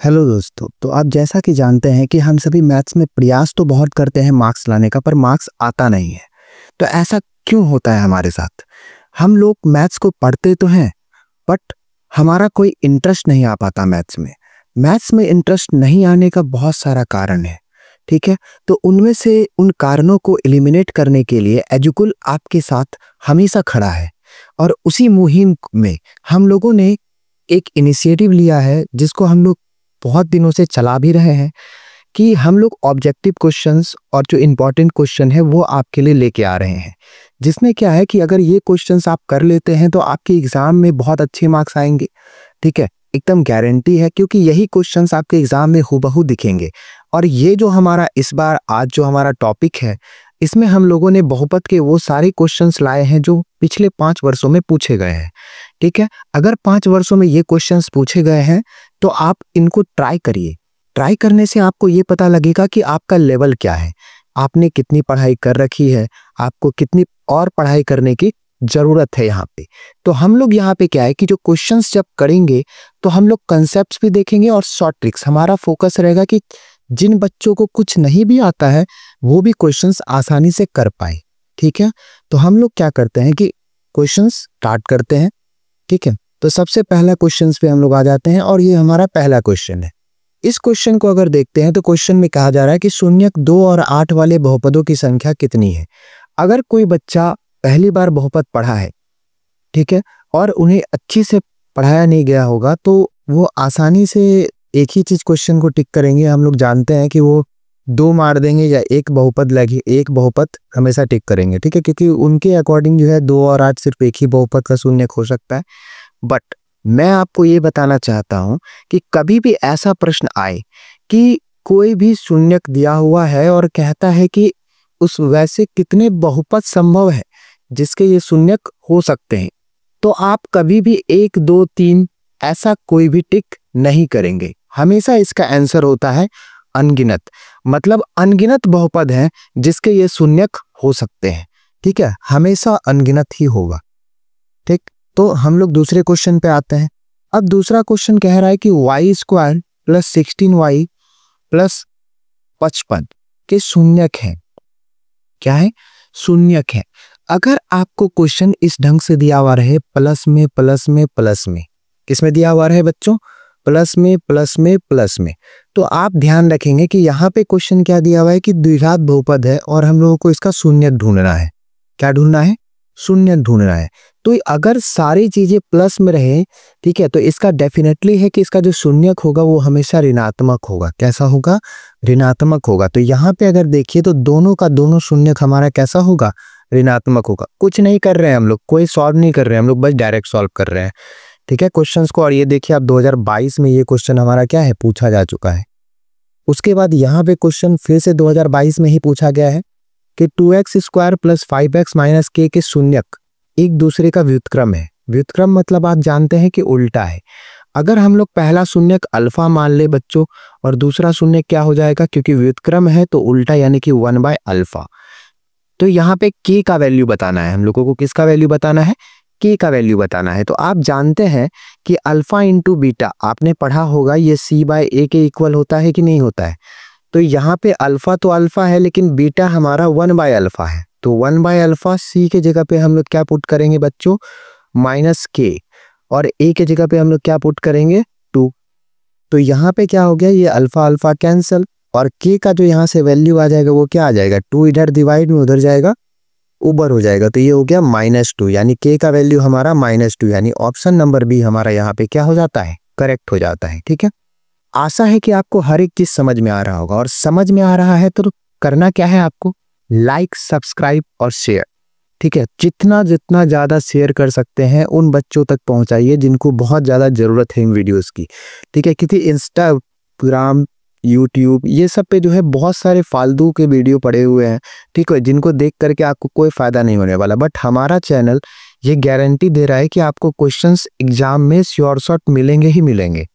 Hello दोस्तों। तो आप जैसा कि जानते हैं कि हम सभी मैथ्स में प्रयास तो बहुत करते हैं मार्क्स लाने का, पर मार्क्स आता नहीं है। तो ऐसा क्यों होता है हमारे साथ? हम लोग मैथ्स को पढ़ते तो हैं, बट हमारा कोई इंटरेस्ट नहीं आ पाता मैथ्स में। मैथ्स में इंटरेस्ट नहीं आने का बहुत सारा कारण है, ठीक है। तो उनमें से उन कारणों को एलिमिनेट करने के लिए एजुकुल आपके साथ हमेशा खड़ा है। और उसी मुहिम में हम लोगों ने एक इनिशिएटिव लिया है, जिसको हम लोग बहुत दिनों से चला भी रहे हैं, कि हम लोग ऑब्जेक्टिव क्वेश्चंस और जो इम्पोर्टेंट क्वेश्चन है वो आपके लिए लेके आ रहे हैं। जिसमें क्या है कि अगर ये क्वेश्चंस आप कर लेते हैं तो आपके एग्जाम में बहुत अच्छे मार्क्स आएंगे, ठीक है। एकदम गारंटी है, क्योंकि यही क्वेश्चंस आपके एग्जाम में हूबहू दिखेंगे। और ये जो हमारा इस बार आज जो हमारा टॉपिक है, इसमें हम लोगों ने बहुपद के वो सारे क्वेश्चंस लाए हैं जो पिछले 5 वर्षों में पूछे गए हैं, ठीक है। अगर 5 वर्षों में ये क्वेश्चंस पूछे गए हैं तो आप इनको ट्राई करिए। ट्राई करने से आपको ये पता लगेगा कि आपका लेवल क्या है, आपने कितनी पढ़ाई कर रखी है, आपको कितनी और पढ़ाई करने की जरूरत है यहाँ पे। तो हम लोग यहाँ पे क्या है कि जो क्वेश्चंस जब करेंगे तो हम लोग कंसेप्ट्स भी देखेंगे और शॉर्ट ट्रिक्स। हमारा फोकस रहेगा कि जिन बच्चों को कुछ नहीं भी आता है वो भी क्वेश्चंस आसानी से कर पाए, ठीक है। तो हम लोग क्या करते हैं कि क्वेश्चंस स्टार्ट करते हैं, ठीक है। तो सबसे पहला क्वेश्चंस पे हम लोग आ जाते हैं, और ये हमारा पहला क्वेश्चन है। इस क्वेश्चन को अगर देखते हैं तो क्वेश्चन में कहा जा रहा है कि शून्यक 2 और 8 वाले बहुपदों की संख्या कितनी है। अगर कोई बच्चा पहली बार बहुपद पढ़ा है, ठीक है, और उन्हें अच्छी से पढ़ाया नहीं गया होगा, तो वो आसानी से एक ही चीज क्वेश्चन को टिक करेंगे। हम लोग जानते हैं कि वो 2 मार देंगे या एक बहुपद लगे, एक बहुपद हमेशा टिक करेंगे, ठीक है, क्योंकि उनके अकॉर्डिंग जो है 2 और 8 सिर्फ एक ही बहुपद का शून्यक हो सकता है। बट मैं आपको ये बताना चाहता हूं कि कभी भी ऐसा प्रश्न आए कि कोई भी शून्यक दिया हुआ है और कहता है कि उस वैसे कितने बहुपद संभव है जिसके ये शून्यक हो सकते हैं, तो आप कभी भी 1 2 3 ऐसा कोई भी टिक नहीं करेंगे। हमेशा इसका आंसर होता है अनगिनत। मतलब अनगिनत बहुपद है जिसके ये शून्यक हो सकते हैं, ठीक है, हमेशा अनगिनत ही होगा, ठीक। तो हम लोग दूसरे क्वेश्चन पे आते हैं। अब दूसरा क्वेश्चन कह रहा है कि y² + 16y + 55 के शून्यक है। क्या है? शून्यक है। अगर आपको क्वेश्चन इस ढंग से दिया हुआ रहे, प्लस में प्लस में प्लस में, किसमें दिया हुआ रहे बच्चों? प्लस में प्लस में प्लस में, तो आप ध्यान रखेंगे कि यहाँ पे क्वेश्चन क्या दिया हुआ है कि द्विघात बहुपद है और हम लोगों को इसका शून्यक ढूंढना है। क्या ढूंढना है? शून्यक ढूंढना है। तो अगर सारी चीजें प्लस में रहे, ठीक है, तो इसका डेफिनेटली है कि इसका जो शून्यक होगा वो हमेशा ऋणात्मक होगा। कैसा होगा? ऋणात्मक होगा। तो यहाँ पे अगर देखिए तो दोनों का दोनों शून्यक हमारा कैसा होगा? ऋणात्मक होगा। कुछ नहीं कर रहे हैं हम लोग, कोई सॉल्व नहीं कर रहे हैं हम लोग, बस डायरेक्ट सॉल्व कर रहे हैं, ठीक है, क्वेश्चंस को। और ये देखिए आप 2022 में ये क्वेश्चन हमारा क्या है, पूछा जा चुका है। उसके बाद यहाँ पे क्वेश्चन फिर से 2022 में ही पूछा गया है कि 2x² + 5x - k के शून्यक एक दूसरे का व्युत्क्रम है। व्युत्क्रम मतलब आप जानते हैं कि उल्टा है। अगर हम लोग पहला शून्यक अल्फा मान ले बच्चों, और दूसरा शून्यक क्या हो जाएगा, क्योंकि व्युत्क्रम है तो उल्टा, यानी कि 1/α। तो यहाँ पे k का वैल्यू बताना है हम लोगों को। किसका वैल्यू बताना है? k का वैल्यू बताना है। तो आप जानते हैं कि अल्फा इंटू बीटा, आपने पढ़ा होगा, ये c/a के इक्वल होता है कि नहीं होता है। तो यहाँ पे अल्फा तो अल्फा है, लेकिन बीटा हमारा 1/α है। तो 1/α c के जगह पे हम लोग क्या पुट करेंगे बच्चों? -k। और a के जगह पे हम लोग क्या पुट करेंगे? 2। तो यहाँ पे क्या हो गया, ये अल्फा अल्फा कैंसल, और k का जो यहाँ से वैल्यू आ जाएगा वो क्या आ जाएगा? 2 इधर डिवाइड में उधर जाएगा, ऊपर हो जाएगा। तो ये हो गया -2, यानी k का वैल्यू हमारा -2, यानी ऑप्शन नंबर बी हमारा यहाँ पे क्या हो जाता है? करेक्ट हो जाता है, ठीक है। आशा है कि आपको हर एक चीज समझ में आ रहा होगा, और समझ में आ रहा है तो करना क्या है आपको? लाइक, सब्सक्राइब और शेयर, ठीक है। जितना जितना ज्यादा शेयर कर सकते हैं उन बच्चों तक पहुंचाइए जिनको बहुत ज्यादा जरूरत है इन वीडियोस की, ठीक है। क्योंकि इंस्टाग्राम, यूट्यूब, ये सब पे जो है बहुत सारे फालतू के वीडियो पड़े हुए हैं, ठीक है, जिनको देख करके आपको कोई फायदा नहीं होने वाला। बट हमारा चैनल ये गारंटी दे रहा है कि आपको क्वेश्चंस एग्जाम में श्योर शॉट मिलेंगे ही मिलेंगे,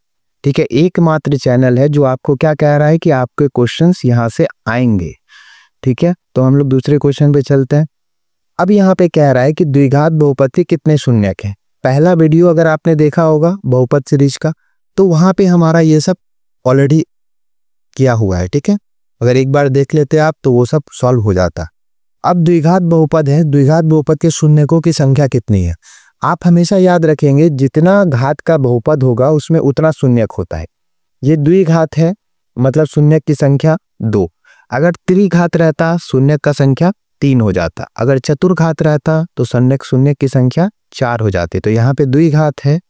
ठीक है। एकमात्र चैनल है जो आपको क्या कह रहा है कि आपके क्वेश्चंस यहाँ से आएंगे, ठीक है। तो हम लोग दूसरे क्वेश्चन पे चलते हैं। अब यहाँ पे कह रहा है कि द्विघात बहुपद के कितने शून्यक हैं। पहला वीडियो अगर आपने देखा होगा बहुपद सीरीज का, तो वहां पे हमारा ये सब ऑलरेडी किया हुआ है, ठीक है। अगर एक बार देख लेते आप तो वो सब सॉल्व हो जाता। अब द्विघात बहुपद है, द्विघात बहुपद के शून्यकों की संख्या कितनी है। आप हमेशा याद रखेंगे जितना घात का बहुपद होगा उसमें उतना शून्यक होता है। ये द्विघात है मतलब शून्यक की संख्या 2। अगर त्रिघात रहता शून्यक का संख्या 3 हो जाता। अगर चतुर्घात रहता तो शून्यक की संख्या 4 हो जाती। तो यहाँ पे द्विघात है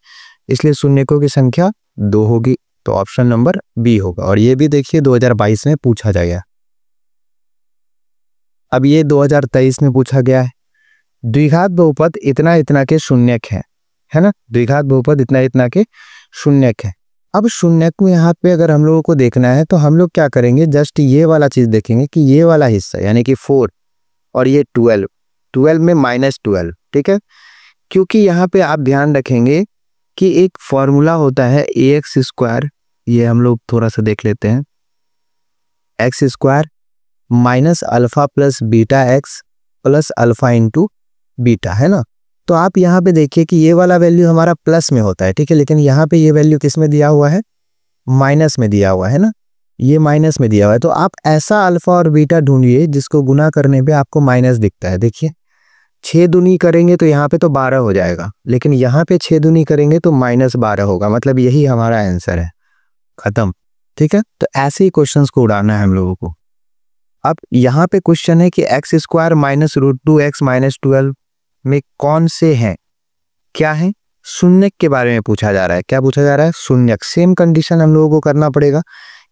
इसलिए शून्यकों की संख्या 2 होगी। तो ऑप्शन नंबर बी होगा। और ये भी देखिए 2022 में पूछा गया। अब ये 2023 में पूछा गया है। द्विघात बहुपद इतना इतना के शून्यक है ना। द्विघात बहुपद इतना इतना के शून्यक है। अब शून्यक में यहाँ पे अगर हम लोगों को देखना है तो हम लोग क्या करेंगे, जस्ट ये वाला चीज देखेंगे कि ये वाला हिस्सा यानी कि 4 और ये 12 में -12, ठीक है। क्योंकि यहाँ पे आप ध्यान रखेंगे कि एक फॉर्मूला होता है ax², ये हम लोग थोड़ा सा देख लेते हैं, x² minus alpha plus beta x plus alpha into beta, है ना। तो आप यहाँ पे देखिए कि ये वाला वैल्यू हमारा प्लस में होता है, ठीक है। लेकिन यहाँ पे ये वैल्यू किस में दिया हुआ है, माइनस में दिया हुआ है ना, ये माइनस में दिया हुआ है। तो आप ऐसा अल्फा और बीटा ढूंढिए जिसको गुना करने पे आपको माइनस दिखता है। देखिए 6 दूनी करेंगे तो यहाँ पे तो 12 हो जाएगा, लेकिन यहाँ पे 6 दूनी करेंगे तो -12 होगा। मतलब यही हमारा आंसर है, खत्म, ठीक है। तो ऐसे ही क्वेश्चंस को उड़ाना है हम लोगों को। अब यहाँ पे क्वेश्चन है कि x² माइनस √2x माइनस 12 में कौन से हैं, क्या है, शून्यक के बारे में पूछा जा रहा है। क्या पूछा जा रहा है, शून्यक। सेम कंडीशन हम लोगों को करना पड़ेगा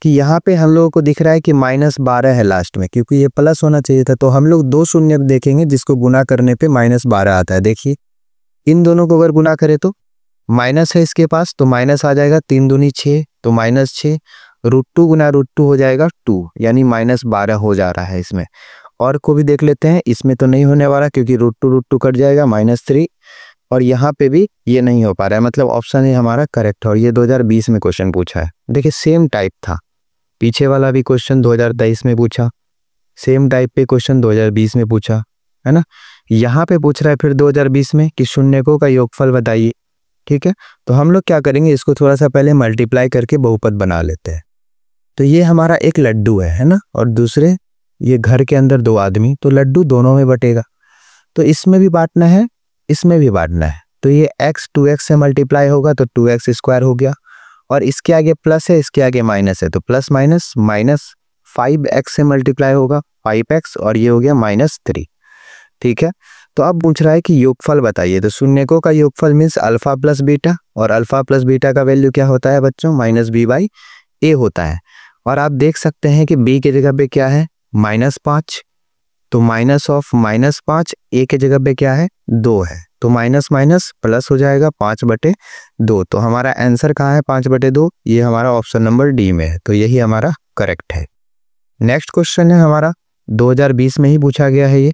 कि यहाँ पे हम लोगों को दिख रहा है कि -12 है लास्ट में, क्योंकि ये प्लस होना चाहिए था। तो हम लोग 2 शून्यक देखेंगे जिसको गुना करने पे -12 आता है। देखिए इन दोनों को अगर गुना करें तो माइनस है इसके पास तो माइनस आ जाएगा, 3 दूनी 6 तो -6, √2 गुना √2 हो जाएगा 2, यानी -12 हो जा रहा है इसमें। और को भी देख लेते हैं, इसमें तो नहीं होने वाला क्योंकि √2 कट जाएगा, -3, और यहाँ पे भी ये नहीं हो पा रहा है। मतलब ऑप्शन है हमारा करेक्ट है। और ये 2020 में क्वेश्चन पूछा है। देखिए सेम टाइप था, पीछे वाला भी क्वेश्चन 2023 में पूछा, सेम टाइप पे क्वेश्चन 2020 में पूछा, है ना। यहाँ पे पूछ रहा है फिर 2020 में कि शून्यकों का योगफल बताइए, ठीक है। तो हम लोग क्या करेंगे, इसको थोड़ा सा पहले मल्टीप्लाई करके बहुपद बना लेते हैं। तो ये हमारा एक लड्डू है ना, और दूसरे ये घर के अंदर 2 आदमी, तो लड्डू दोनों में बटेगा। तो इसमें भी बांटना है, इसमें भी बांटना है। तो ये x 2x से मल्टीप्लाई होगा तो 2x² हो गया, और इसके आगे प्लस है, इसके आगे माइनस है, तो प्लस माइनस -5x से मल्टीप्लाई होगा 5x, और ये हो गया -3, ठीक है। तो अब पूछ रहा है कि योगफल बताइए। तो शून्यकों का योगफल मीन्स अल्फा प्लस बीटा, और अल्फा प्लस बीटा का वैल्यू क्या होता है बच्चों, -b/a होता है। और आप देख सकते हैं कि b की जगह पे क्या है, -5, तो माइनस ऑफ -5, a के जगह पे क्या है, 2 है, तो माइनस माइनस प्लस हो जाएगा 5/2। तो हमारा आंसर कहाँ है, 5/2, ये हमारा ऑप्शन नंबर डी में है। तो यही हमारा करेक्ट है। नेक्स्ट क्वेश्चन है हमारा 2020 में ही पूछा गया है ये।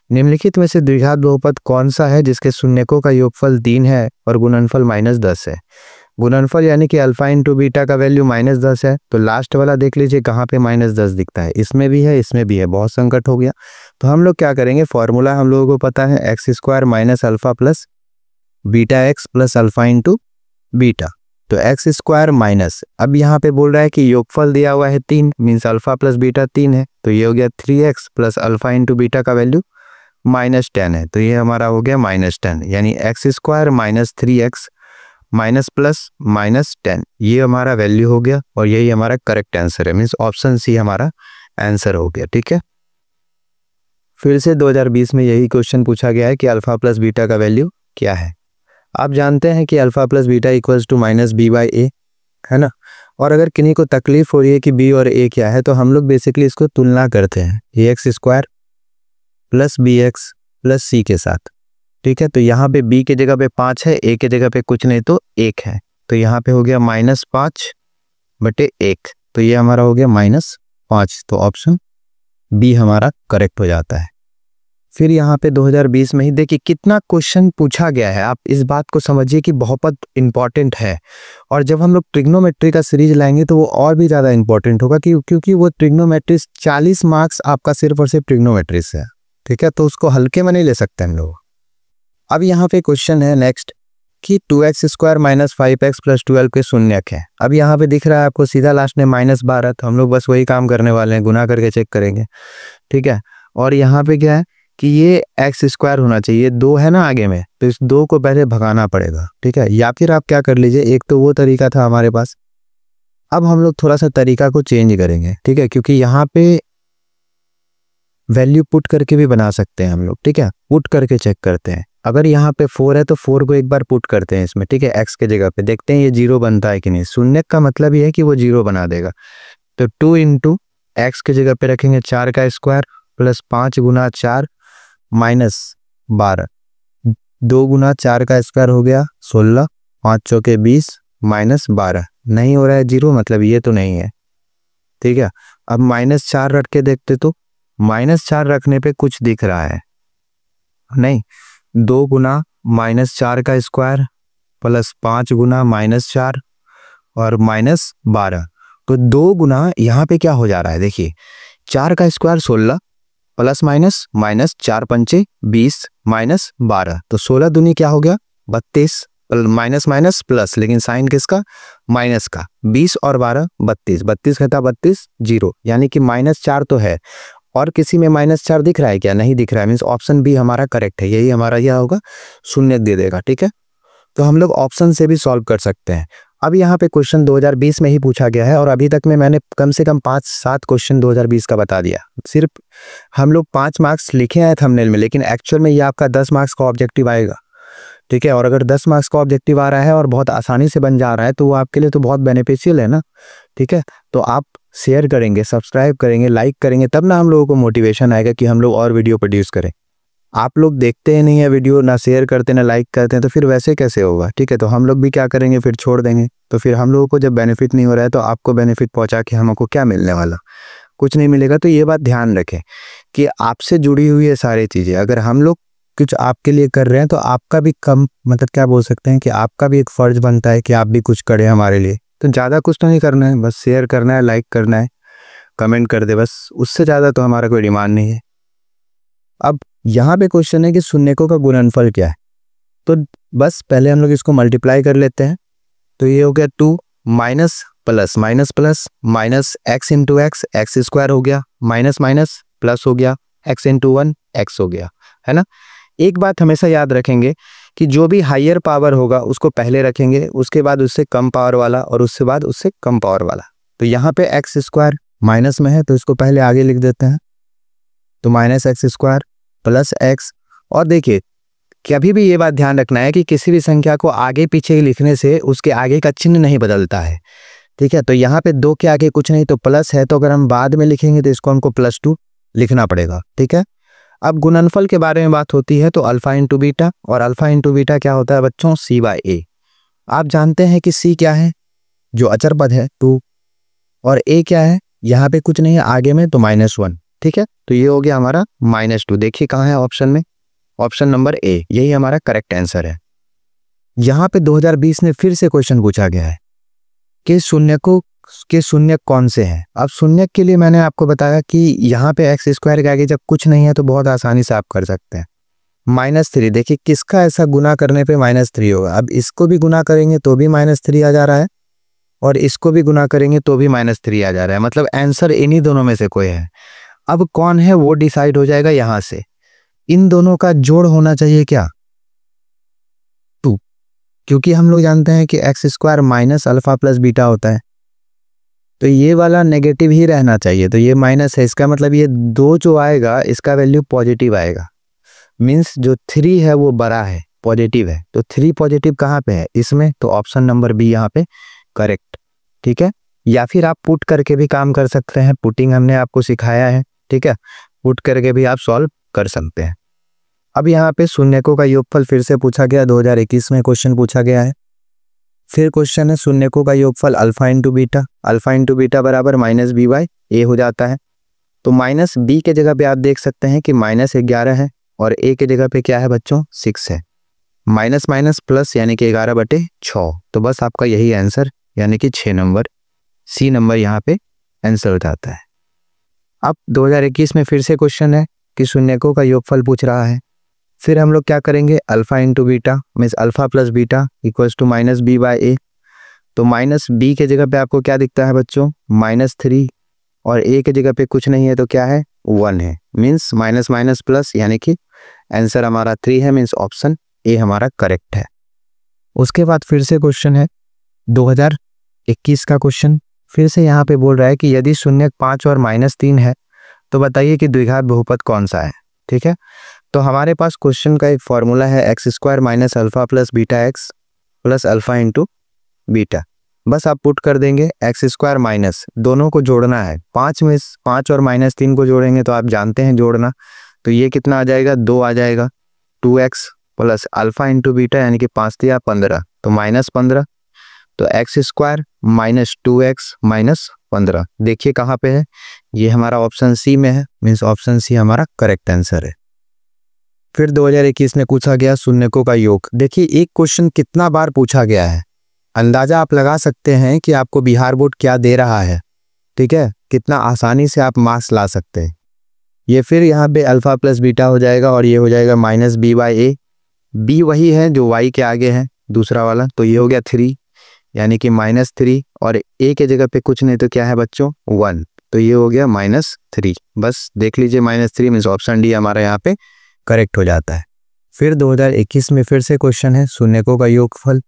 निम्नलिखित में से द्विघात बहुपद कौन सा है जिसके शून्यकों का योगफल 3 है और गुणनफल -10 है। गुणनफल यानी कि अल्फा इंटू बीटा का वैल्यू -10 है। तो लास्ट वाला देख लीजिए कहाँ पे -10 दिखता है, इसमें भी है, इसमें भी है, बहुत संकट हो गया। तो हम लोग क्या करेंगे, फॉर्मूला हम लोगों को पता है, x² minus alpha plus beta x plus alpha into beta. तो x² माइनस, अब यहाँ पे बोल रहा है कि योगफल दिया हुआ है 3, मीन्स अल्फा प्लस बीटा 3 है, तो ये हो गया 3x plus alpha into beta का वैल्यू -10 है, तो ये हमारा हो गया -10, यानी x² minus 3x minus plus -10, ये हमारा वैल्यू हो गया। और यही हमारा करेक्ट आंसर है, मीन्स ऑप्शन सी हमारा आंसर हो गया, ठीक है। फिर से 2020 में यही क्वेश्चन पूछा गया है कि अल्फा प्लस बीटा का वैल्यू क्या है। आप जानते हैं कि alpha plus beta equals to -b/a, है ना। और अगर किन्हीं को तकलीफ हो रही है कि b और a क्या है, तो हम लोग बेसिकली इसको तुलना करते हैं ax² plus bx plus c के साथ, ठीक है। तो यहाँ पे b के जगह पे 5 है, a के जगह पे कुछ नहीं तो 1 है, तो यहाँ पे हो गया -5/1, तो ये हमारा हो गया -5। तो ऑप्शन बी हमारा करेक्ट हो जाता है। फिर यहाँ पे 2020 में ही देखिए कितना क्वेश्चन पूछा गया है। आप इस बात को समझिए कि बहुत इंपॉर्टेंट है, और जब हम लोग ट्रिग्नोमेट्री का सीरीज लाएंगे तो वो और भी ज़्यादा इंपॉर्टेंट होगा, क्योंकि वो ट्रिग्नोमेट्री 40 मार्क्स आपका सिर्फ और सिर्फ ट्रिग्नोमेट्री से है, ठीक है। तो उसको हल्के में नहीं ले सकते हम लोग। अब यहाँ पे क्वेश्चन है नेक्स्ट कि 2x² माइनस 5x प्लस 12 के शून्यक है। अब यहाँ पे दिख रहा है आपको सीधा लास्ट में -12, तो हम लोग बस वही काम करने वाले हैं, गुना करके चेक करेंगे, ठीक है। और यहाँ पे क्या है कि ये x² होना चाहिए, 2 है ना आगे में, तो इस 2 को पहले भगाना पड़ेगा, ठीक है। या फिर आप क्या कर लीजिए, एक तो वो तरीका था हमारे पास, अब हम लोग थोड़ा सा तरीका को चेंज करेंगे, ठीक है, क्योंकि यहाँ पे वैल्यू पुट करके भी बना सकते हैं हम लोग, ठीक है। पुट करके चेक करते हैं, अगर यहाँ पे 4 है तो 4 को एक बार पुट करते हैं इसमें, ठीक है, x के जगह पे, देखते हैं ये 0 बनता है कि नहीं। शून्य का मतलब ये है कि वो 0 बना देगा, तो 2 इंटू एक्स के जगह पे रखेंगे 4 का स्क्वायर प्लस 5 गुना 4 माइनस 12, 2 गुना 4 का स्क्वायर हो गया 16, 5 चौके 20 माइनस 12, नहीं हो रहा है 0, मतलब ये तो नहीं है, ठीक है। अब -4 रख के देखते तो -4 रखने पे कुछ दिख रहा है नहीं, 2 गुना -4 का स्क्वायर प्लस 5 गुना -4 और -12, तो 2 गुना यहाँ पे क्या हो जा रहा है, देखिए 4 का स्क्वायर 16 प्लस माइनस 4 पंचे 20 माइनस 12, तो 16 दूनी क्या हो गया 32, माइनस माइनस प्लस, लेकिन साइन किसका, माइनस का, 20 और 12 32, 32 घटा 32 0, यानी कि -4 तो है। और किसी में -4 दिख रहा है क्या, नहीं दिख रहा है, मीन्स ऑप्शन बी हमारा करेक्ट है, यही हमारा यह होगा, शून्य दे देगा, ठीक है। तो हम लोग ऑप्शन से भी सॉल्व कर सकते हैं। अब यहाँ पे क्वेश्चन 2020 में ही पूछा गया है, और अभी तक में मैंने कम से कम 5-7 क्वेश्चन 2020 का बता दिया। सिर्फ हम लोग 5 मार्क्स लिखे हैं थंबनेल में, लेकिन एक्चुअल में ये आपका 10 मार्क्स का ऑब्जेक्टिव आएगा, ठीक है। और अगर 10 मार्क्स का ऑब्जेक्टिव आ रहा है और बहुत आसानी से बन जा रहा है, तो वो आपके लिए तो बहुत बेनिफिशियल है ना, ठीक है। तो आप शेयर करेंगे, सब्सक्राइब करेंगे, लाइक करेंगे, तब ना हम लोगों को मोटिवेशन आएगा कि हम लोग और वीडियो प्रोड्यूस करें। आप लोग देखते ही नहीं है वीडियो, ना शेयर करते ना लाइक करते हैं, तो फिर वैसे कैसे होगा, ठीक है। तो हम लोग भी क्या करेंगे, फिर छोड़ देंगे, तो फिर हम लोगों को जब बेनिफिट नहीं हो रहा है, तो आपको बेनिफिट पहुंचा के हमको क्या मिलने वाला, कुछ नहीं मिलेगा। तो ये बात ध्यान रखें कि आपसे जुड़ी हुई है सारी चीज़ें, अगर हम लोग कुछ आपके लिए कर रहे हैं, तो आपका भी कम, मतलब क्या बोल सकते हैं कि आपका भी एक फर्ज बनता है कि आप भी कुछ करें हमारे लिए। तो ज़्यादा कुछ तो नहीं करना है, बस शेयर करना है, लाइक करना है, कमेंट कर दे, बस उससे ज़्यादा तो हमारा कोई डिमांड नहीं है। अब यहाँ पे क्वेश्चन है कि शून्यकों का गुणनफल क्या है, तो बस पहले हम लोग इसको मल्टीप्लाई कर लेते हैं। तो ये हो गया 2 minus plus minus plus minus x into x square हो गया, माइनस माइनस प्लस हो गया, x इंटू 1 x हो गया, है ना। एक बात हमेशा याद रखेंगे कि जो भी हायर पावर होगा उसको पहले रखेंगे, उसके बाद उससे कम पावर वाला, और उससे बाद उससे कम पावर वाला। तो यहाँ पे एक्स स्क्वायर माइनस में है, तो इसको पहले आगे लिख देते हैं, तो minus x square plus x. और देखिए कभी भी ये बात ध्यान रखना है कि किसी भी संख्या को आगे पीछे लिखने से उसके आगे का चिन्ह नहीं बदलता है, ठीक है। तो यहाँ पे 2 के आगे कुछ नहीं, तो प्लस है, तो अगर हम बाद में लिखेंगे तो इसको हमको +2 लिखना पड़ेगा, ठीक है। अब गुणनफल के बारे में बात होती है, तो अल्फा इंटू बीटा, और अल्फा इंटू बीटा क्या होता है बच्चों, c/a। आप जानते हैं कि c क्या है, जो अचर पद है 2, और a क्या है, यहाँ पे कुछ नहीं है आगे में, तो -1, ठीक है। तो ये हो गया हमारा -2। देखिए कहाँ है ऑप्शन में, ऑप्शन नंबर ए, यही हमारा करेक्ट आंसर है। यहाँ पे 2020 में फिर से क्वेश्चन पूछा गया है कि शून्यकों के शून्यक कौन से हैं। अब शून्यक के लिए मैंने आपको बताया कि यहाँ पे एक्स स्क्वायर के आगे जब कुछ नहीं है तो बहुत आसानी से आप कर सकते हैं। -3, देखिए किसका ऐसा गुना करने पे -3 होगा। अब इसको भी गुना करेंगे तो भी -3 आ जा रहा है, और इसको भी गुना करेंगे तो भी -3 आ जा रहा है, मतलब आंसर इन्हीं दोनों में से कोई है। अब कौन है वो डिसाइड हो जाएगा यहाँ से। इन दोनों का जोड़ होना चाहिए क्या, 2, क्योंकि हम लोग जानते हैं कि x square minus alpha plus beta होता है, तो ये वाला नेगेटिव ही रहना चाहिए। तो ये माइनस है, इसका मतलब ये 2 जो आएगा इसका वैल्यू पॉजिटिव आएगा, मीन्स जो 3 है वो बड़ा है, पॉजिटिव है। तो 3 पॉजिटिव कहाँ पे है, इसमें, तो ऑप्शन नंबर बी यहाँ पे करेक्ट, ठीक है। या फिर आप पुट करके भी काम कर सकते हैं, पुटिंग हमने आपको सिखाया है, ठीक है, पुट करके भी आप सॉल्व कर सकते हैं। अब यहाँ पे शून्यकों का योगफल फिर से पूछा गया, 2021 में क्वेश्चन पूछा गया है। फिर क्वेश्चन है शून्यकों का योगफल अल्फा इंटू बीटा बराबर -b/a हो जाता है। तो -b के जगह पे आप देख सकते हैं कि -11 है, और a के जगह पे क्या है बच्चों, 6 है। माइनस माइनस प्लस यानी कि 11/6, तो बस आपका यही आंसर, यानी कि 6 नंबर, सी नंबर यहाँ पे आंसर हो जाता है। अब 2021 में फिर से क्वेश्चन है कि शून्यकों का योगफल पूछ रहा है। फिर हम लोग क्या करेंगे, alpha into beta means alpha plus beta equals to minus B by A. तो माइनस बी के जगह पे आपको क्या दिखता है बच्चों, -3, और ए के जगह पे कुछ नहीं है तो क्या है, 1 है, मीन्स माइनस माइनस प्लस, यानी कि आंसर हमारा 3 है, मीन्स ऑप्शन ए हमारा करेक्ट है। उसके बाद फिर से क्वेश्चन है 2021 का क्वेश्चन। फिर से यहाँ पे बोल रहा है कि यदि शून्य 5 और -3 है तो बताइए कि द्विघात बहुपद कौन सा है। ठीक है, तो हमारे पास क्वेश्चन का एक फॉर्मूला है x² minus alpha plus beta x plus alpha into beta. बस आप पुट कर देंगे x² माइनस, दोनों को जोड़ना है, 5 में 5 और -3 को जोड़ेंगे तो आप जानते हैं जोड़ना, तो ये कितना आ जाएगा, 2 आ जाएगा, 2x plus alpha into beta यानी कि 5 दिया 15, तो -15, तो x² माइनस 2x माइनस 15 देखिए कहाँ पे है, ये हमारा ऑप्शन सी में है, मीन्स ऑप्शन सी हमारा करेक्ट आंसर है। फिर 2021 में पूछा गया शून्यकों का योग। देखिए एक क्वेश्चन कितना बार पूछा गया है, अंदाजा आप लगा सकते हैं कि आपको बिहार बोर्ड क्या दे रहा है। ठीक है, कितना आसानी से आप मार्क्स ला सकते हैं। ये फिर यहाँ पे अल्फा प्लस बीटा हो जाएगा और ये हो जाएगा minus B by A, B वही है जो वाई के आगे है दूसरा वाला, तो ये हो गया 3 यानी कि -3, और ए के जगह पे कुछ नहीं तो क्या है बच्चों, 1, तो ये हो गया -3। बस देख लीजिए -3 मीन्स ऑप्शन डी हमारा यहाँ पे करेक्ट हो जाता है। फिर 2021 में फिर से क्वेश्चन है शून्यकों का योगफल।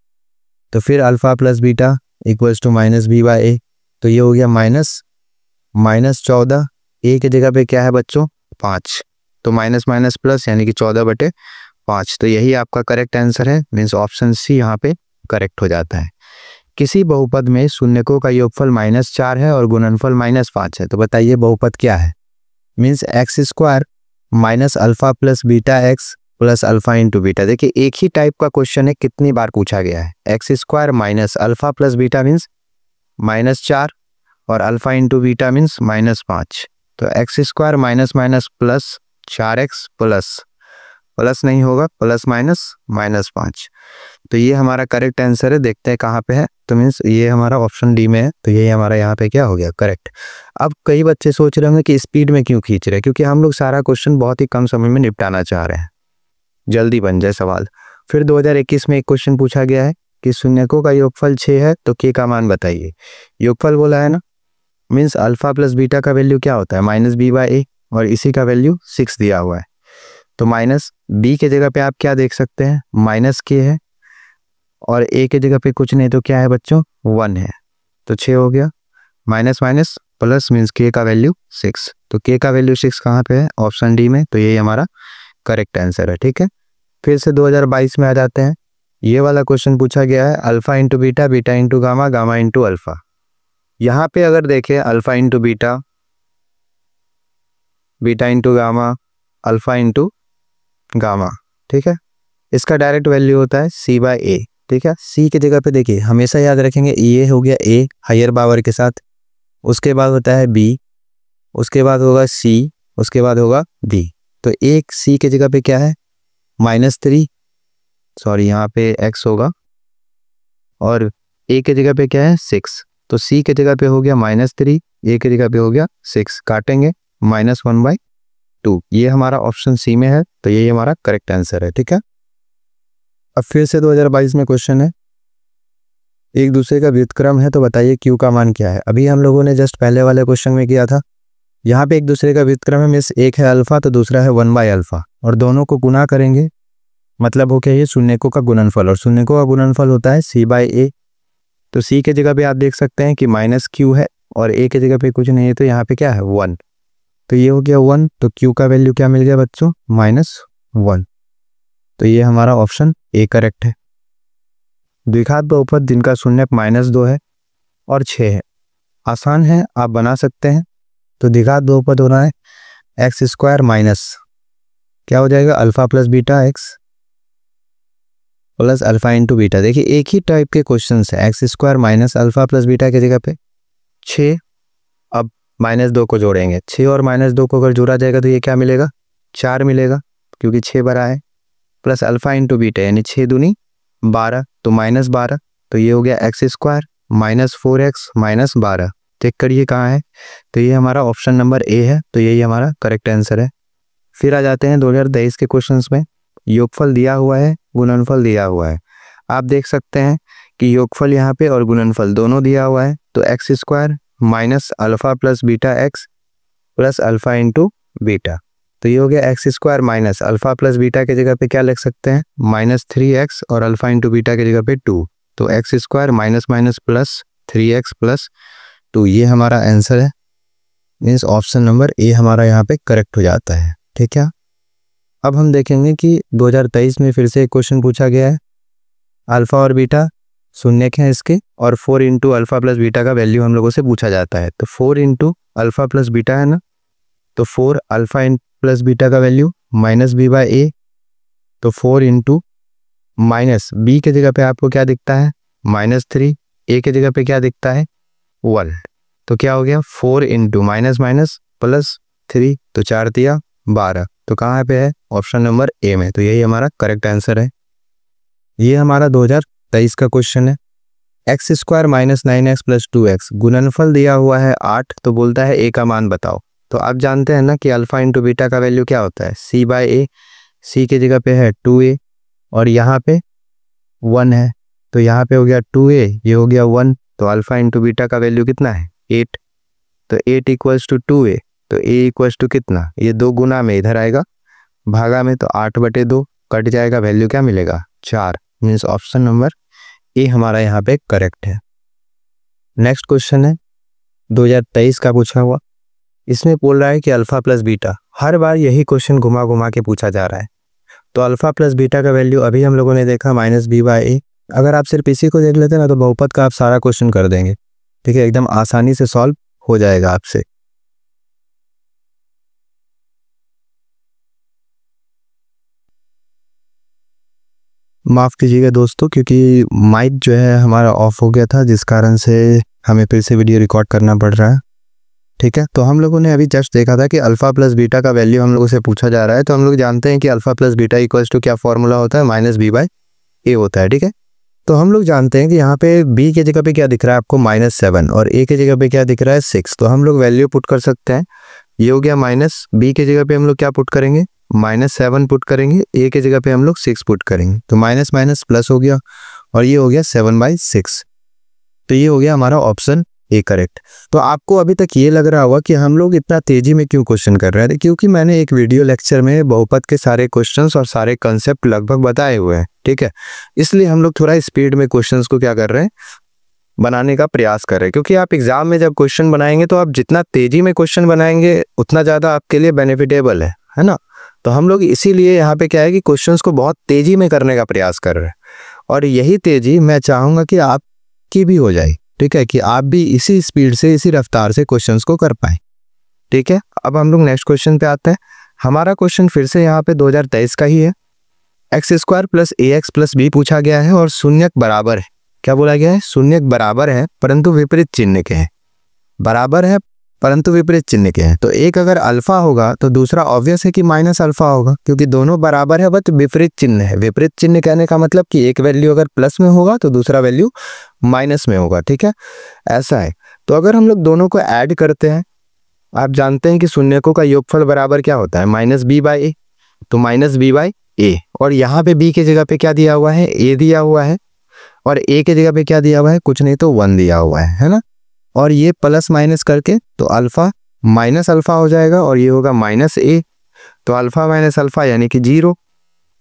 तो फिर alpha plus beta equals to minus B by A, तो ये हो गया -14, ए के जगह पे क्या है बच्चों, 5, तो माइनस माइनस प्लस यानी कि 14/5, तो यही आपका करेक्ट आंसर है, मीन्स ऑप्शन सी यहाँ पे करेक्ट हो जाता है। किसी बहुपद में शून्यकों का योगफल -4 है और गुणनफल -5 है, तो बताइए बहुपद क्या है। Means x² minus alpha plus beta x plus alpha into beta. देखिए एक ही टाइप का क्वेश्चन है, कितनी बार पूछा गया है, x² minus alpha plus beta means -4 और अल्फा इंटू बीटा मीन्स -5, तो x² minus minus plus 4x plus नहीं होगा, प्लस माइनस -5, तो ये हमारा करेक्ट आंसर है। देखते हैं कहाँ पे है, तो मीन्स ये हमारा ऑप्शन डी में है, तो ये हमारा यहाँ पे क्या हो गया, करेक्ट। अब कई बच्चे सोच रहे होंगे कि स्पीड में क्यों खींच रहे हैं, क्योंकि हम लोग सारा क्वेश्चन बहुत ही कम समय में निपटाना चाह रहे हैं, जल्दी बन जाए सवाल। फिर 2021 में एक क्वेश्चन पूछा गया है कि शून्यकों का योगफल 6 है तो के का मान बताइए। योगफल बोला है ना, मीन्स अल्फा प्लस बीटा का वैल्यू क्या होता है, -b/a, और इसी का वैल्यू 6 दिया हुआ है, तो माइनस बी के जगह पे आप क्या देख सकते हैं, -k है, और ए के जगह पे कुछ नहीं तो क्या है बच्चों, 1 है, तो 6 हो गया, माइनस माइनस प्लस मीन्स के का वैल्यू 6, तो के का वैल्यू 6 कहाँ पे है, ऑप्शन डी में, तो यही हमारा करेक्ट आंसर है। ठीक है, फिर से 2022 में आ जाते हैं। ये वाला क्वेश्चन पूछा गया है alpha into beta, beta into gamma, gamma into alpha. यहाँ पे अगर देखें alpha into beta, beta into gamma, alpha into gamma, ठीक है, इसका डायरेक्ट वैल्यू होता है c/a। ठीक है, c की जगह पे देखिए हमेशा याद रखेंगे, ये हो गया a हायर पावर के साथ, उसके बाद होता है b, उसके बाद होगा c, उसके बाद होगा d, तो एक c के जगह पे क्या है, -3, सॉरी यहाँ पे x होगा, और a के जगह पे क्या है 6, तो c के जगह पे हो गया -3, a के जगह पे हो गया 6, काटेंगे -1/2, ये हमारा ऑप्शन सी में है, तो यही हमारा करेक्ट आंसर है। ठीक है, अब फिर से 2022 में क्वेश्चन है, एक दूसरे का व्युत्क्रम है तो बताइए क्यू का मान क्या है। अभी हम लोगों ने जस्ट पहले वाले क्वेश्चन में किया था, यहाँ पे एक दूसरे का व्युत्क्रम है, मीन्स एक है अल्फा तो दूसरा है 1/अल्फा, और दोनों को गुना करेंगे, मतलब हो क्या ये शून्यकों का गुणनफल, और शून्यकों का गुणनफल होता है c/a, तो c के जगह पे आप देख सकते हैं कि -q है, और a के जगह पे कुछ नहीं है तो यहाँ पे क्या है 1, तो ये हो गया 1, तो q का वैल्यू क्या मिल गया बच्चों, -1, तो ये हमारा ऑप्शन ए करेक्ट है। द्विघात बहुपद जिनका शून्यक -2 है और 6 है, आसान है, आप बना सकते हैं। तो द्विघात बहुपद होना है x² माइनस क्या हो जाएगा, alpha plus beta x plus alpha into beta. देखिए एक ही टाइप के क्वेश्चन है, x² minus alpha plus beta की जगह पे 6, अब -2 को जोड़ेंगे, 6 और -2 को अगर जोड़ा जाएगा तो ये क्या मिलेगा, 4 मिलेगा, क्योंकि 6 बड़ा है, प्लस अल्फा इंटू बीटा यानी 6 दूनी 12, तो -12, तो ये हो गया x² minus 4x minus 12। Check करिए कहाँ है, तो ये हमारा ऑप्शन नंबर ए है, तो यही हमारा करेक्ट आंसर है। फिर आ जाते हैं 2023 के क्वेश्चंस में। योगफल दिया हुआ है, गुणनफल दिया हुआ है। आप देख सकते हैं कि योगफल यहाँ पे और गुणनफल दोनों दिया हुआ है, तो x square minus alpha plus beta x plus alpha into beta. तो ये हो गया x square minus alpha plus beta की जगह पे क्या लिख सकते हैं, -3x और अल्फा इंटू बीटा की जगह पे 2। तो x square minus minus plus 3x plus 2, ये हमारा आंसर है। मीन्स ऑप्शन नंबर ए हमारा यहाँ पे करेक्ट हो जाता है। ठीक है, अब हम देखेंगे कि 2023 में फिर से एक क्वेश्चन पूछा गया है। अल्फा और बीटा शून्य हैं इसके, और 4 इंटू अल्फा प्लस बीटा का वैल्यू हम लोगों से पूछा जाता है। तो 4 इंटू अल्फा प्लस बीटा है ना, तो 4 अल्फा प्लस बीटा का वैल्यू -b/a। तो 4 इंटू माइनस बी के जगह पे आपको क्या दिखता है, -3, ए के जगह पे क्या दिखता है 1। तो क्या हो गया 4 इंटू माइनस माइनस प्लस 3, तो 4 दिया 12। तो कहाँ पे है, ऑप्शन नंबर ए में। तो यही हमारा करेक्ट आंसर है। ये हमारा 2023 का क्वेश्चन है। X square minus 9x plus 2x, गुणनफल दिया हुआ है 8, तो बोलता है ए का मान बताओ। तो आप जानते हैं ना कि अल्फा इंटू बीटा का वैल्यू क्या होता है, c/a। c की जगह पे है 2a और यहाँ पे 1 है, तो यहाँ पे हो गया 2a, ये हो गया 1। तो अल्फा इंटू बीटा का वैल्यू कितना है 8। तो 8 इक्वल्स टू 2a, तो a इक्वल्स टू कितना, ये 2 गुना में इधर आएगा, भागा में, तो 8/2 कट जाएगा, वैल्यू क्या मिलेगा 4। मीन्स ऑप्शन नंबर ए हमारा यहाँ पे करेक्ट है। नेक्स्ट क्वेश्चन है 2023 का पूछा हुआ। इसमें बोल रहा है कि अल्फा प्लस बीटा, हर बार यही क्वेश्चन घुमा घुमा के पूछा जा रहा है। तो अल्फा प्लस बीटा का वैल्यू अभी हम लोगों ने देखा -b/a। अगर आप सिर्फ इसी को देख लेते ना तो बहुपद का आप सारा क्वेश्चन कर देंगे। ठीक है, एकदम आसानी से सॉल्व हो जाएगा आपसे। माफ़ कीजिएगा दोस्तों, क्योंकि माइक जो है हमारा ऑफ हो गया था, जिस कारण से हमें फिर से वीडियो रिकॉर्ड करना पड़ रहा है। ठीक है, तो हम लोगों ने अभी जस्ट देखा था कि अल्फा प्लस बीटा का वैल्यू हम लोगों से पूछा जा रहा है। तो हम लोग जानते हैं कि alpha plus beta equals to क्या फॉर्मूला होता है, -b/a होता है। ठीक है, तो हम लोग जानते हैं कि यहाँ पे b के जगह पे क्या दिख रहा है आपको -7 और a के जगह पे क्या दिख रहा है 6। तो हम लोग वैल्यू पुट कर सकते हैं। ये हो गया -b के जगह पे हम लोग क्या पुट करेंगे, -7 पुट करेंगे, a के जगह पे हम लोग 6 पुट करेंगे। तो माइनस माइनस प्लस हो गया और ये हो गया 7/6। तो ये हो गया हमारा ऑप्शन ए करेक्ट। तो आपको अभी तक ये लग रहा होगा कि हम लोग इतना तेजी में क्यों क्वेश्चन कर रहे हैं, क्योंकि मैंने एक वीडियो लेक्चर में बहुपद के सारे क्वेश्चंस और सारे कंसेप्ट लगभग बताए हुए हैं। ठीक है, इसलिए हम लोग थोड़ा स्पीड में क्वेश्चंस को क्या कर रहे हैं, बनाने का प्रयास कर रहे हैं। क्योंकि आप एग्जाम में जब क्वेश्चन बनाएंगे तो आप जितना तेजी में क्वेश्चन बनाएंगे उतना ज़्यादा आपके लिए बेनिफिटेबल है ना। तो हम लोग इसीलिए यहाँ पे क्या है कि क्वेश्चंस को बहुत तेजी में करने का प्रयास कर रहे हैं, और यही तेजी मैं चाहूँगा कि आपकी भी हो जाए। ठीक है, कि आप भी इसी स्पीड से, इसी रफ्तार से क्वेश्चंस को कर पाएं। ठीक है, अब हम लोग नेक्स्ट क्वेश्चन पे आते हैं। हमारा क्वेश्चन फिर से यहाँ पे 2023 का ही है। X square plus ax plus b पूछा गया है और शून्यक बराबर है। क्या बोला गया है, शून्यक बराबर है परंतु विपरीत चिन्ह के हैं। बराबर है परंतु विपरीत चिन्ह के हैं। तो एक अगर अल्फा होगा तो दूसरा ऑब्वियस है कि माइनस अल्फा होगा, क्योंकि दोनों बराबर है बट विपरीत चिन्ह है। विपरीत चिन्ह कहने का मतलब कि एक वैल्यू अगर प्लस में होगा तो दूसरा वैल्यू माइनस में होगा। ठीक है, ऐसा है। तो अगर हम लोग दोनों को ऐड करते हैं, आप जानते हैं कि शून्यकों का योगफल बराबर क्या होता है, -b/a। तो -b/a, और यहाँ पे b की जगह पे क्या दिया हुआ है, a दिया हुआ है, और a की जगह पे क्या दिया हुआ है, कुछ नहीं तो 1 दिया हुआ है ना। और ये प्लस माइनस करके तो अल्फा माइनस अल्फा हो जाएगा, और ये होगा -a। तो अल्फा माइनस अल्फा यानी कि 0,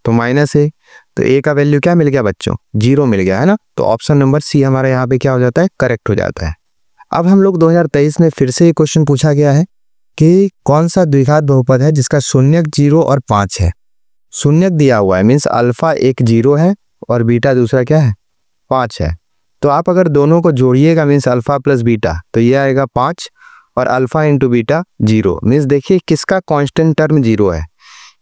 तो -a। तो a का वैल्यू क्या मिल गया बच्चों, 0 मिल गया है ना। तो ऑप्शन नंबर सी हमारा यहाँ पे क्या हो जाता है, करेक्ट हो जाता है। अब हम लोग 2023 में फिर से एक क्वेश्चन पूछा गया है कि कौन सा द्विघात बहुपद है जिसका शून्यक 0 और 5 है। शून्यक दिया हुआ है, मीन्स अल्फा एक 0 है और बीटा दूसरा क्या है 5 है। तो आप अगर दोनों को जोड़िएगा, मीन्स अल्फा प्लस बीटा, तो ये आएगा 5 और अल्फा इंटू बीटा 0। मीन्स देखिए किसका कांस्टेंट टर्म 0 है।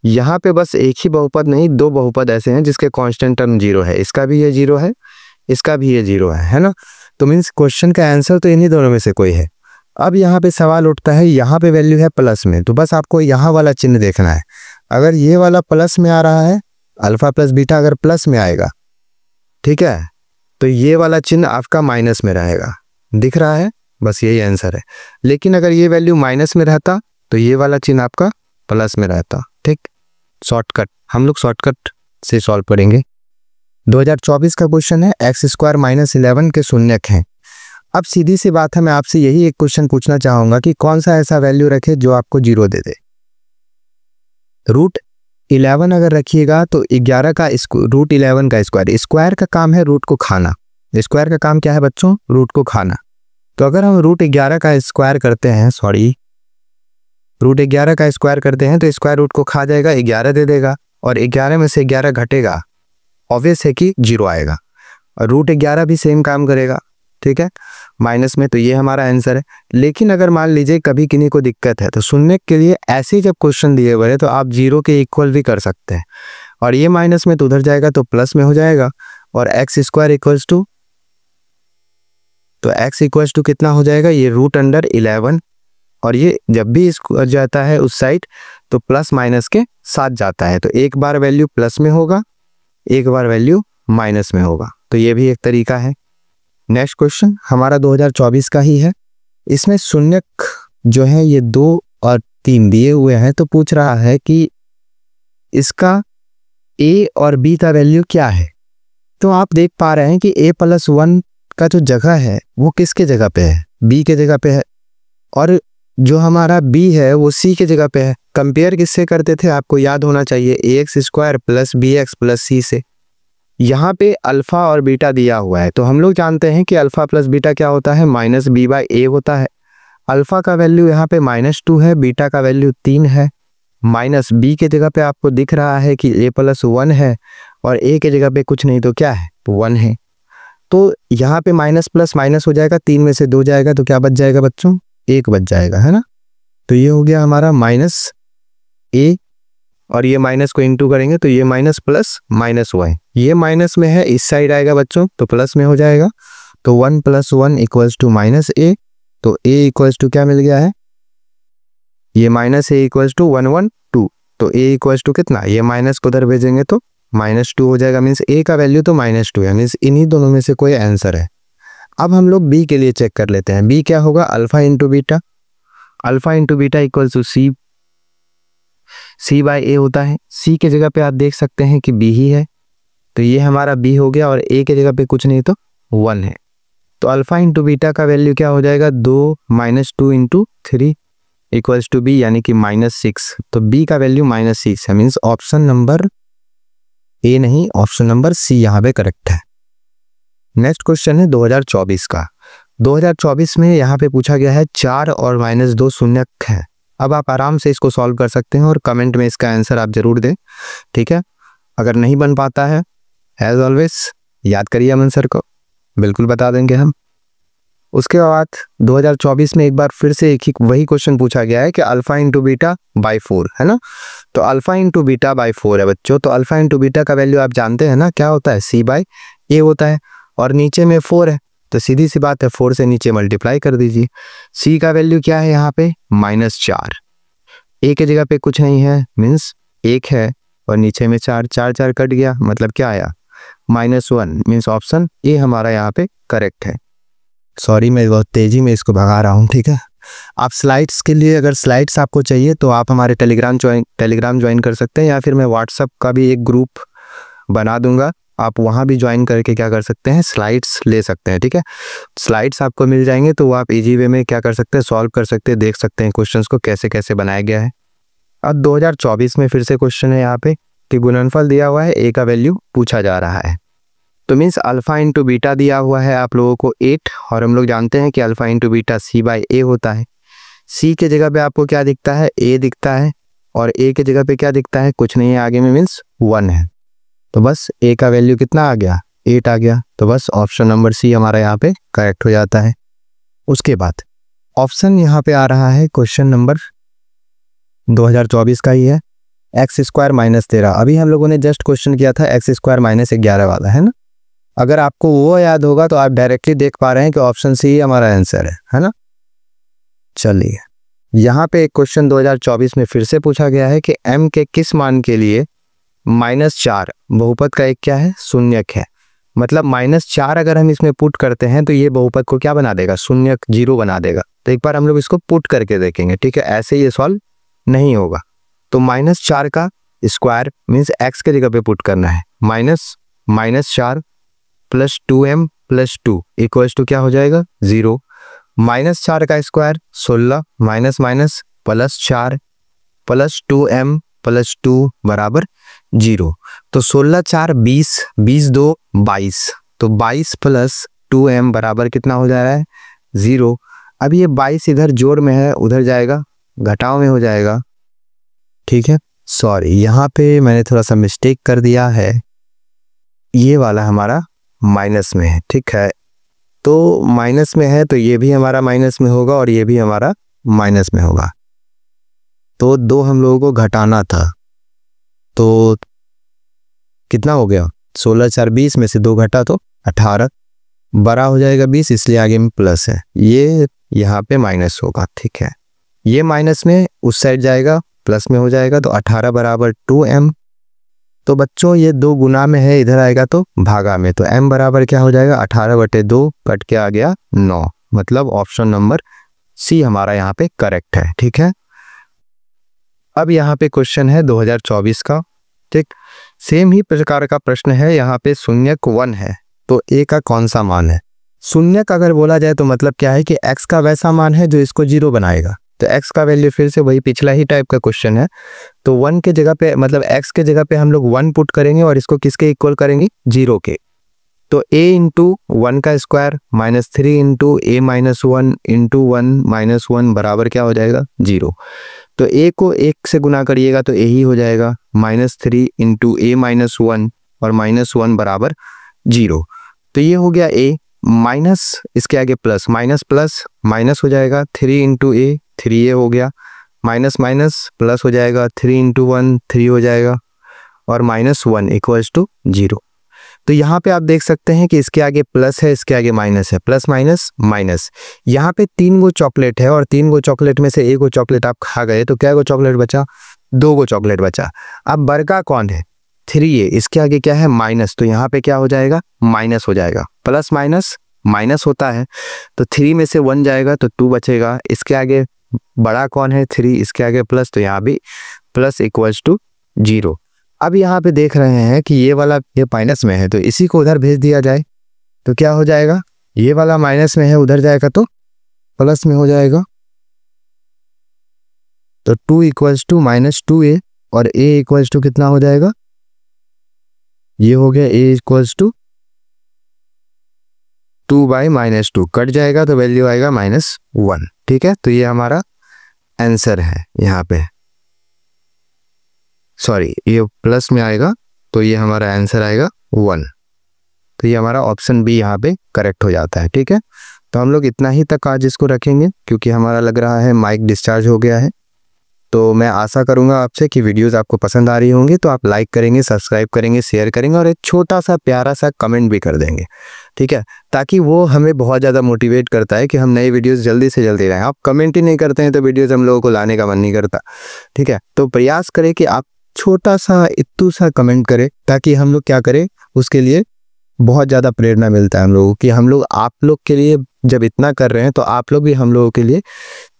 यहाँ पे बस एक ही बहुपद नहीं, 2 बहुपद ऐसे हैं जिसके कांस्टेंट टर्म 0 है। इसका भी ये 0 है, इसका भी ये 0 है ना। तो मीन्स क्वेश्चन का आंसर तो इन्हीं दोनों में से कोई है। अब यहाँ पे सवाल उठता है, यहाँ पे वैल्यू है प्लस में, तो बस आपको यहाँ वाला चिन्ह देखना है। अगर ये वाला प्लस में आ रहा है, अल्फा प्लस बीटा अगर प्लस में आएगा, ठीक है, तो ये वाला चिन्ह आपका माइनस में रहेगा। दिख रहा है, बस यही आंसर है। लेकिन अगर ये वैल्यू माइनस में रहता तो ये वाला चिन्ह आपका प्लस में रहता। ठीक, शॉर्टकट, हम लोग शॉर्टकट से सॉल्व करेंगे। 2024 का क्वेश्चन है एक्स स्क्वायर माइनस 11 के शून्यक हैं। अब सीधी सी बात है, मैं आपसे यही एक क्वेश्चन पूछना चाहूंगा कि कौन सा ऐसा वैल्यू रखे जो आपको 0 दे दे। रूट 11 अगर रखिएगा तो 11 का रूट 11 का स्क्वायर, स्क्वायर का काम है रूट को खाना। स्क्वायर का काम क्या है बच्चों? रूट को खाना। तो अगर हम रूट 11 का स्क्वायर करते हैं, रूट 11 का स्क्वायर करते हैं तो स्क्वायर रूट को खा जाएगा, 11 दे देगा, और 11 में से 11 घटेगा, ऑब्वियस है कि 0 आएगा। और रूट 11 भी सेम काम करेगा, ठीक है, माइनस में। तो ये हमारा आंसर है। लेकिन अगर मान लीजिए कभी किन्हीं को दिक्कत है तो शून्य के लिए ऐसे जब क्वेश्चन दिए हुए हैं तो आप 0 के इक्वल भी कर सकते हैं, और ये माइनस में तो उधर जाएगा तो प्लस में हो जाएगा, और एक्स स्क्वायर इक्वल्स टू, तो एक्स इक्वल्स टू कितना हो जाएगा? ये रूट अंडर 11, और ये जब भी इसको जाता है उस साइड तो प्लस माइनस के साथ जाता है, तो एक बार वैल्यू प्लस में होगा, एक बार वैल्यू माइनस में होगा। तो ये भी एक तरीका है। नेक्स्ट क्वेश्चन हमारा 2024 का ही है। इसमें शून्यक जो है ये 2 और 3 दिए हुए हैं, तो पूछ रहा है कि इसका a और b का वैल्यू क्या है। तो आप देख पा रहे हैं कि a+1 का जो जगह है वो किसके जगह पे है? b के जगह पे है, और जो हमारा b है वो c के जगह पे है। कंपेयर किससे करते थे? आपको याद होना चाहिए, ax square plus bx plus c से। यहाँ पे अल्फा और बीटा दिया हुआ है, तो हम लोग जानते हैं कि अल्फा प्लस बीटा क्या होता है? माइनस b बाई a होता है। अल्फा का वैल्यू यहाँ पे -2 है, बीटा का वैल्यू 3 है। माइनस b के जगह पे आपको दिख रहा है कि a+1 है, और a के जगह पे कुछ नहीं तो क्या है? 1 है। तो यहाँ पे माइनस प्लस माइनस हो जाएगा, 3 में से 2 जाएगा तो क्या बच जाएगा बच्चों? 1 बच जाएगा, है ना। तो ये हो गया हमारा माइनस a, और ये माइनस को इंटू करेंगे तो ये माइनस प्लस माइनस हुआ है, ये माइनस में है, इस साइड आएगा बच्चों तो प्लस में हो जाएगा। तो 1 + 1 इक्वल्स टू -a, तो a इक्वल्स टू क्या मिल गया है? ये -a इक्वल्स टू 1 1 2, तो a इक्वल्स टू कितना? ये माइनस को उधर भेजेंगे तो -2 हो जाएगा, मीन्स a का वैल्यू तो -2 है, मीन्स इन्हीं दोनों में से कोई आंसर है। अब हम लोग b के लिए चेक कर लेते हैं। b क्या होगा? Alpha into beta, alpha into beta equals to c by a होता है। c के जगह पे आप देख सकते हैं कि b ही है, तो ये हमारा b हो गया, और a के जगह पे कुछ नहीं तो 1 है। तो अल्फा इंटू बीटा का वैल्यू क्या हो जाएगा? 2 - 2 × 3 इक्वल्स टू b, यानी कि -6। तो b का वैल्यू -6 है, मीन्स ऑप्शन नंबर a नहीं, ऑप्शन नंबर c यहाँ पे करेक्ट है। नेक्स्ट क्वेश्चन है 2024 का। 2024 में यहाँ पे पूछा गया है 4 और -2 शून्यक है। अब आप आराम से इसको सॉल्व कर सकते हैं, और कमेंट में इसका आंसर आप जरूर दें, ठीक है। अगर नहीं बन पाता है, एज ऑलवेज याद करिए अमन सर को, बिल्कुल बता देंगे हम। उसके बाद 2024 में एक बार फिर से वही क्वेश्चन पूछा गया है कि अल्फा इंटू बीटा बाई 4, है ना। तो अल्फा इंटू बीटा बाई 4 है बच्चों। तो अल्फा इंटू बीटा का वैल्यू आप जानते हैं ना, क्या होता है? c बाई a होता है, और नीचे में 4 है, तो सीधी सी बात है 4 से नीचे मल्टीप्लाई कर दीजिए। c का वैल्यू क्या है यहाँ पे? -4। a के जगह पे कुछ नहीं है, मीन्स 1 है, और नीचे में 4 4 कट गया, मतलब क्या आया? -1, मीन्स ऑप्शन ए हमारा यहाँ पे करेक्ट है। सॉरी, मैं बहुत तेजी में इसको भगा रहा हूँ, ठीक है। आप स्लाइड्स के लिए, अगर स्लाइड्स आपको चाहिए तो आप हमारे टेलीग्राम ज्वाइन कर सकते हैं, या फिर मैं व्हाट्सअप का भी एक ग्रुप बना दूंगा, आप वहाँ भी ज्वाइन करके क्या कर सकते हैं? स्लाइड्स ले सकते हैं, ठीक है। स्लाइड्स आपको मिल जाएंगे तो आप इजी वे में क्या कर सकते हैं? सॉल्व कर सकते हैं, देख सकते हैं क्वेश्चंस को कैसे कैसे बनाया गया है। अब 2024 में फिर से क्वेश्चन है यहाँ पे कि गुणनफल दिया हुआ है, a का वैल्यू पूछा जा रहा है। तो मीन्स अल्फा इंटू बीटा दिया हुआ है आप लोगों को 8, और हम लोग जानते हैं कि alpha into beta c by a होता है। c के जगह पे आपको क्या दिखता है? a दिखता है, और a के जगह पे क्या दिखता है? कुछ नहीं है आगे में, मीन्स 1 है। तो बस a का वैल्यू कितना आ गया? 8 आ गया। तो बस ऑप्शन नंबर c हमारा यहाँ पे करेक्ट हो जाता है। उसके बाद ऑप्शन यहाँ पे आ रहा है क्वेश्चन नंबर 2024 का ही है, एक्स स्क्वायर -13। अभी हम लोगों ने जस्ट क्वेश्चन किया था एक्स स्क्वायर -11 वाला, है ना। अगर आपको वो याद होगा तो आप डायरेक्टली देख पा रहे हैं कि ऑप्शन सी हमारा आंसर है ना। चलिए, यहाँ पे एक क्वेश्चन 2024 में फिर से पूछा गया है कि m के किस मान के लिए -4 बहुपद का एक क्या है? शून्यक है। मतलब -4 अगर हम इसमें पुट करते हैं तो ये बहुपद को क्या बना देगा? शून्यक, 0 बना देगा। तो एक बार हम लोग इसको पुट करके देखेंगे, ठीक है। ऐसे ये सॉल्व नहीं होगा। तो -4 का स्क्वायर मीन्स x के जगह पे पुट करना है, -4 plus 2m plus 2 equals to क्या हो जाएगा 0। -4 का square 16 minus minus plus 4 plus 2m plus 2 बराबर 0। तो 16 4 20, 20 2 22, तो 22 प्लस 2m बराबर कितना हो जा रहा है 0। अब ये 22 इधर जोड़ में है, उधर जाएगा घटाव में हो जाएगा, ठीक है। सॉरी, यहाँ पे मैंने थोड़ा सा मिस्टेक कर दिया है, ये वाला हमारा माइनस में है, ठीक है। तो माइनस में है तो ये भी हमारा माइनस में होगा और ये भी हमारा माइनस में होगा। तो 2 हम लोगों को घटाना था, तो कितना हो गया 16 4 20 में से 2 घटा तो 18, बड़ा हो जाएगा 20, इसलिए आगे में प्लस है, ये यहाँ पे माइनस होगा, ठीक है। ये माइनस में उस साइड जाएगा, प्लस में हो जाएगा, तो 18 बराबर 2m। तो बच्चों ये 2 गुना में है, इधर आएगा तो भागा में, तो m बराबर क्या हो जाएगा 18/2 कट के आ गया 9, मतलब ऑप्शन नंबर सी हमारा यहाँ पे करेक्ट है, ठीक है। अब यहाँ पे क्वेश्चन है 2024 का, ठीक। सेम ही प्रकार का प्रश्न है, यहाँ पे शून्यक 1 है, तो a का कौन सा मान है। शून्यक अगर बोला जाए तो मतलब क्या है कि x का वैसा मान है जो इसको 0 बनाएगा, तो x का वैल्यू फिर से वही पिछला ही टाइप का क्वेश्चन है। तो 1 के जगह पे मतलब x के जगह पे हम लोग 1 पुट करेंगे और इसको किसके इक्वल करेंगे 0 के। तो a इंटू 1 का स्क्वायर -3 इंटू a -1 इंटू 1 -1 बराबर क्या हो जाएगा 0। तो a को 1 से गुना करिएगा तो a ही हो जाएगा, -3 इंटू a -1 और -1 बराबर 0। तो ये हो गया a, माइनस इसके आगे प्लस, माइनस प्लस माइनस हो जाएगा 3 इंटू a, 3a हो गया, माइनस माइनस प्लस हो जाएगा 3 इंटू 1 3 हो जाएगा और -1 इक्वल्स टू 0। तो यहाँ पे आप देख सकते हैं कि इसके आगे प्लस है, इसके आगे माइनस है, प्लस माइनस माइनस। यहाँ पे 3 गो चॉकलेट है और 3 गो चॉकलेट में से 1 गो चॉकलेट आप खा गए, तो क्या गो चॉकलेट बचा 2 गो चॉकलेट बचा। अब बड़का कौन है 3a, इसके आगे क्या है माइनस, तो यहाँ पे क्या हो जाएगा माइनस हो जाएगा, प्लस माइनस माइनस होता है, तो 3 में से 1 जाएगा तो 2 बचेगा। इसके आगे बड़ा कौन है 3, इसके आगे प्लस, तो यहाँ भी प्लस इक्वल्स टू 0। अब यहाँ पे देख रहे हैं कि ये वाला ये माइनस में है, तो इसी को उधर भेज दिया जाए तो क्या हो जाएगा, ये वाला माइनस में है उधर जाएगा तो प्लस में हो जाएगा। तो 2 इक्वल्स टू -2a और a इक्वल्स टू कितना हो जाएगा, ये हो गया a इक्वल्स टू 2/-2 कट जाएगा तो वैल्यू आएगा -1, ठीक है। तो ये हमारा आंसर है, यहाँ पे सॉरी ये प्लस में आएगा, तो ये हमारा आंसर आएगा 1। तो ये हमारा ऑप्शन बी यहाँ पे करेक्ट हो जाता है, ठीक है। तो हम लोग इतना ही तक आज इसको रखेंगे क्योंकि हमारा लग रहा है माइक डिस्चार्ज हो गया है। तो मैं आशा करूंगा आपसे कि वीडियोस आपको पसंद आ रही होंगी, तो आप लाइक करेंगे, सब्सक्राइब करेंगे, शेयर करेंगे और एक छोटा सा प्यारा सा कमेंट भी कर देंगे, ठीक है, ताकि वो हमें बहुत ज़्यादा मोटिवेट करता है कि हम नई वीडियोस जल्दी से जल्दी लाएं। आप कमेंट ही नहीं करते हैं तो वीडियोस हम लोगों को लाने का मन नहीं करता, ठीक है। तो प्रयास करें कि आप छोटा सा इत्तू सा कमेंट करें, ताकि हम लोग क्या करें, उसके लिए बहुत ज़्यादा प्रेरणा मिलता है हम लोगों की। हम लोग आप लोग के लिए जब इतना कर रहे हैं तो आप लोग भी हम लोगों के लिए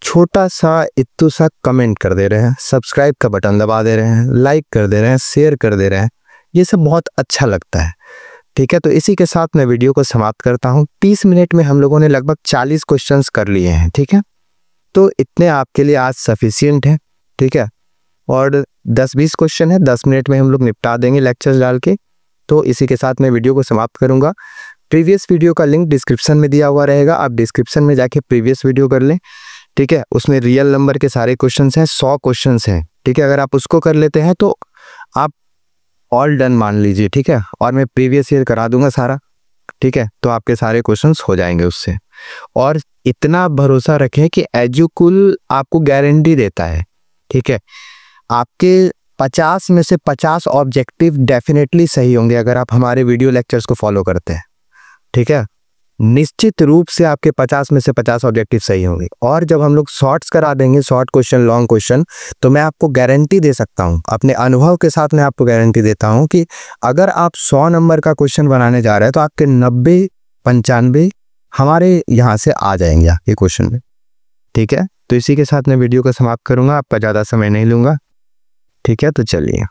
छोटा सा इत्तू सा कमेंट कर दे रहे हैं, सब्सक्राइब का बटन दबा दे रहे हैं, लाइक कर दे रहे हैं, शेयर कर दे रहे हैं, ये सब बहुत अच्छा लगता है, ठीक है। तो इसी के साथ मैं वीडियो को समाप्त करता हूँ। 30 मिनट में हम लोगों ने लगभग 40 क्वेश्चंस कर लिए हैं, ठीक है। तो इतने आपके लिए आज सफिशियंट है, ठीक है। और 10-20 क्वेश्चन है, 10 मिनट में हम लोग निपटा देंगे लेक्चर्स डाल के। तो इसी के साथ मैं वीडियो को समाप्त करूंगा। प्रीवियस वीडियो का लिंक डिस्क्रिप्शन में दिया हुआ रहेगा, आप डिस्क्रिप्शन में जाके प्रीवियस वीडियो कर लें, ठीक है। उसमें रियल नंबर के सारे क्वेश्चंस हैं, 100 क्वेश्चंस हैं, ठीक है। अगर आप उसको कर लेते हैं तो आप ऑल डन मान लीजिए, ठीक है। और मैं प्रीवियस ईयर करा दूंगा सारा, ठीक है। तो आपके सारे क्वेश्चंस हो जाएंगे उससे। और इतना भरोसा रखें कि एजुकुल आपको गारंटी देता है, ठीक है। आपके 50 में से 50 ऑब्जेक्टिव डेफिनेटली सही होंगे अगर आप हमारे वीडियो लेक्चर्स को फॉलो करते हैं, ठीक है। निश्चित रूप से आपके 50 में से 50 ऑब्जेक्टिव सही होंगे। और जब हम लोग शॉर्ट्स करा देंगे, शॉर्ट क्वेश्चन, लॉन्ग क्वेश्चन, तो मैं आपको गारंटी दे सकता हूं, अपने अनुभव के साथ मैं आपको गारंटी देता हूं कि अगर आप 100 नंबर का क्वेश्चन बनाने जा रहे हैं तो आपके 90-95 हमारे यहाँ से आ जाएंगे आपके क्वेश्चन में, ठीक है। तो इसी के साथ मैं वीडियो को समाप्त करूंगा, आपका ज़्यादा समय नहीं लूंगा, ठीक है। तो चलिए।